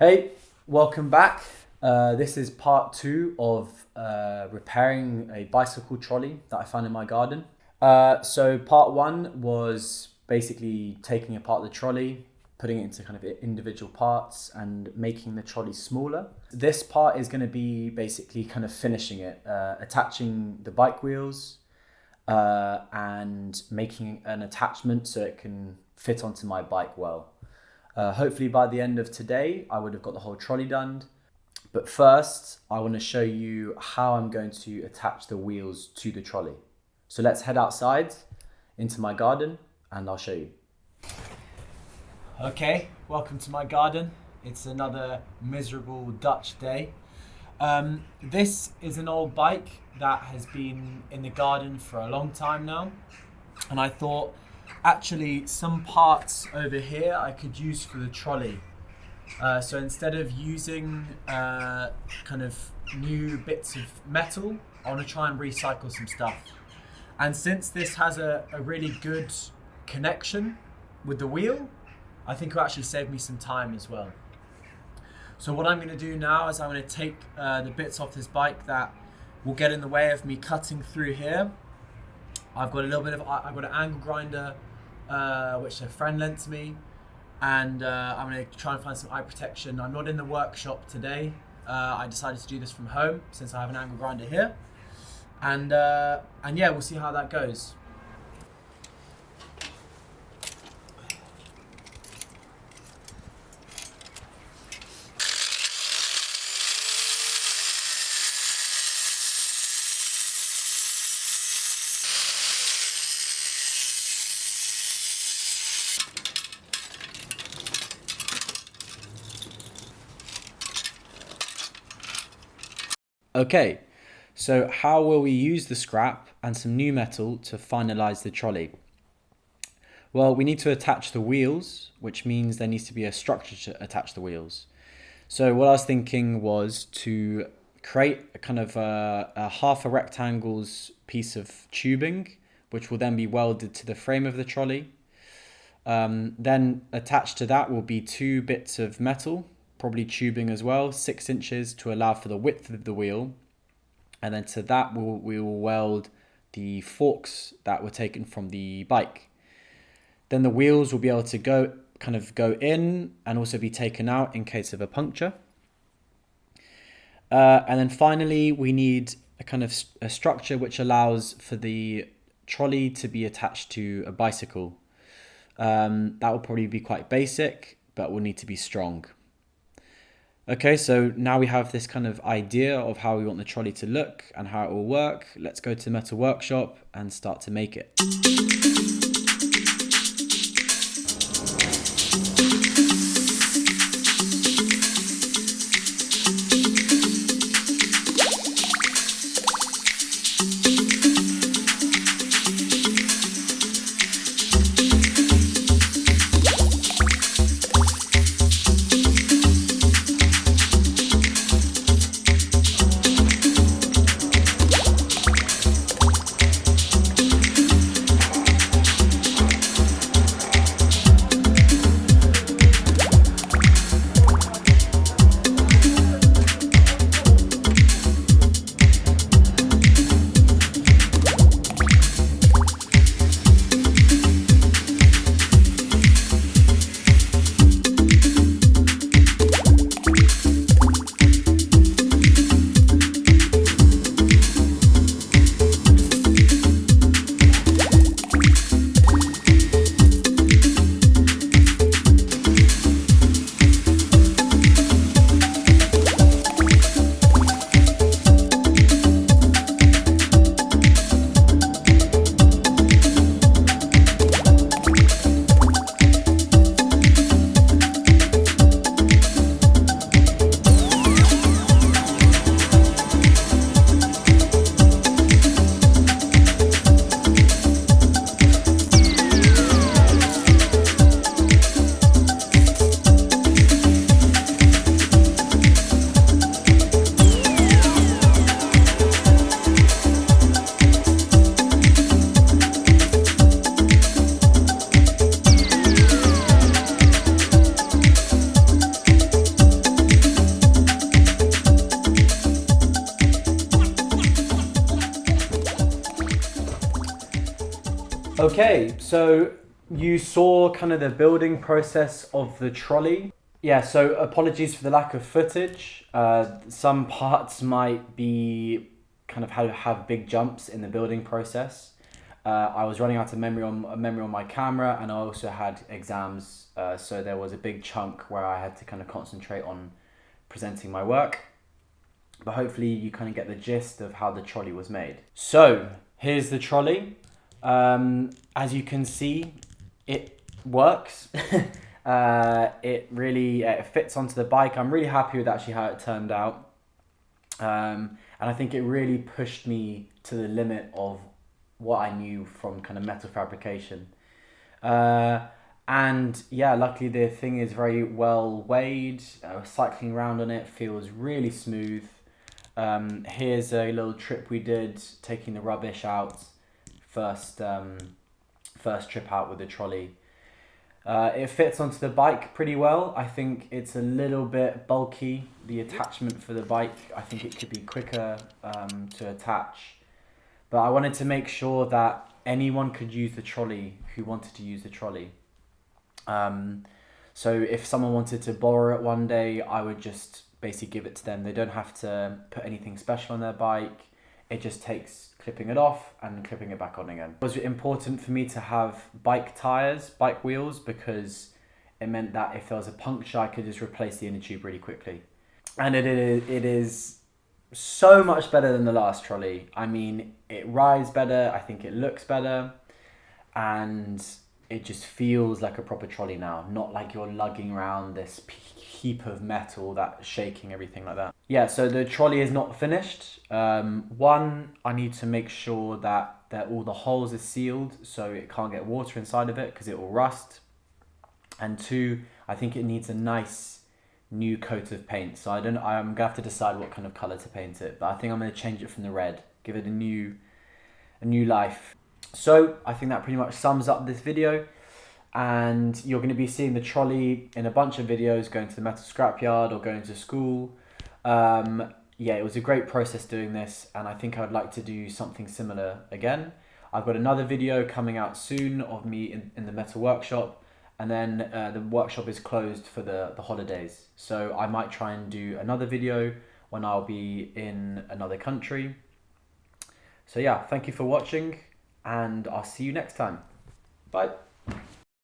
Hey, welcome back. This is part 2 of repairing a bicycle trolley that I found in my garden. So part 1 was basically taking apart the trolley, putting it into kind of individual parts and making the trolley smaller. This part is going to be basically kind of finishing it, attaching the bike wheels and making an attachment so it can fit onto my bike well. Hopefully by the end of today, I would have got the whole trolley done. But first, I want to show you how I'm going to attach the wheels to the trolley. So let's head outside into my garden and I'll show you. Okay, welcome to my garden. It's another miserable Dutch day. This is an old bike that has been in the garden for a long time now. And I thought, actually, some parts over here I could use for the trolley. So instead of using kind of new bits of metal, I want to try and recycle some stuff. And since this has a really good connection with the wheel, I think it'll actually save me some time as well. So what I'm going to do now is I'm going to take the bits off this bike that will get in the way of me cutting through here. I've got I've got an angle grinder which a friend lent to me, and I'm going to try and find some eye protection. I'm not in the workshop today. I decided to do this from home since I have an angle grinder here, and yeah, we'll see how that goes. Okay, so how will we use the scrap and some new metal to finalize the trolley? Well, we need to attach the wheels, which means there needs to be a structure to attach the wheels. So what I was thinking was to create a kind of a half a rectangle's piece of tubing, which will then be welded to the frame of the trolley. Then attached to that will be 2 bits of metal, probably tubing as well, 6 inches to allow for the width of the wheel. And then to that we will weld the forks that were taken from the bike. Then the wheels will be able to go in and also be taken out in case of a puncture. And then finally we need a structure which allows for the trolley to be attached to a bicycle. That will probably be quite basic, but will need to be strong. Okay, so now we have this kind of idea of how we want the trolley to look and how it will work. Let's go to the metal workshop and start to make it. Okay, so you saw kind of the building process of the trolley. Yeah, so apologies for the lack of footage. Some parts might kind of have big jumps in the building process. I was running out of memory on my camera, and I also had exams, so there was a big chunk where I had to kind of concentrate on presenting my work. But hopefully you kind of get the gist of how the trolley was made. So here's the trolley. As you can see, it works. It fits onto the bike. I'm really happy with actually how it turned out. And I think it really pushed me to the limit of what I knew from kind of metal fabrication. And yeah, luckily the thing is very well weighed. Cycling around on it feels really smooth. Here's a little trip we did, taking the rubbish out. First trip out with the trolley. It fits onto the bike pretty well. I think it's a little bit bulky, the attachment for the bike. I think it could be quicker to attach. But I wanted to make sure that anyone could use the trolley who wanted to use the trolley. So if someone wanted to borrow it one day, I would just basically give it to them. They don't have to put anything special on their bike. It just takes clipping it off and clipping it back on again. It was important for me to have bike wheels, because it meant that if there was a puncture, I could just replace the inner tube really quickly. And it is so much better than the last trolley. I mean, it rides better, I think it looks better, and it just feels like a proper trolley now, not like you're lugging around this heap of metal that's shaking, everything like that. Yeah, so the trolley is not finished. One, I need to make sure that all the holes are sealed so it can't get water inside of it because it will rust. And two, I think it needs a nice new coat of paint. So I'm gonna have to decide what kind of color to paint it, but I think I'm gonna change it from the red, give it a new life. So I think that pretty much sums up this video, and you're going to be seeing the trolley in a bunch of videos, going to the metal scrapyard or going to school. Yeah, it was a great process doing this, and I think I'd like to do something similar again. I've got another video coming out soon of me in the metal workshop, and then the workshop is closed for the holidays. So I might try and do another video when I'll be in another country. So yeah, thank you for watching, and I'll see you next time. Bye.